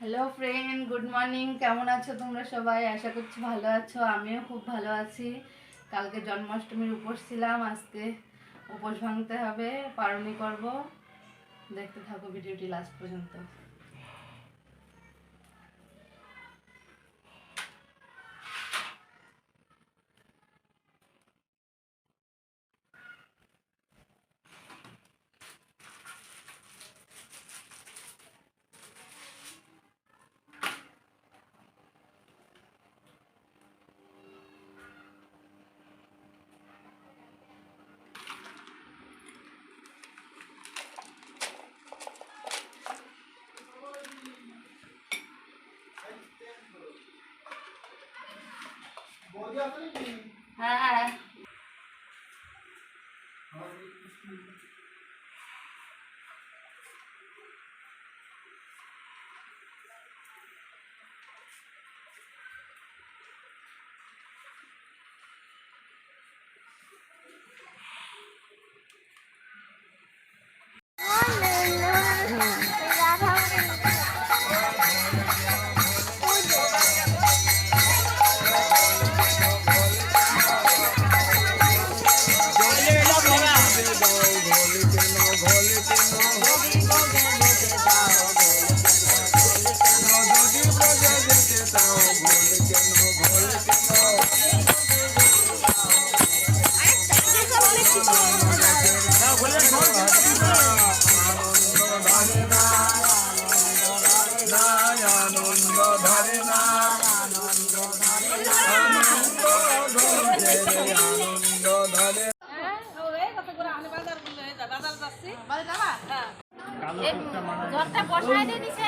Hello friend, good morning. কেমন আছো তোমরা সবাই? আশা করছি ভালো আছো। আমিও খুব ভালো আছি। কালকে জন্মাষ্টমীর উপোস ছিলাম, আজকে উপোস ভাঙতে হবে, পারণী করব। দেখতে থাকো ভিডিওটি লাস্ট পর্যন্ত। হ্যাঁ, জলটা বসায় দিয়ে দিছে।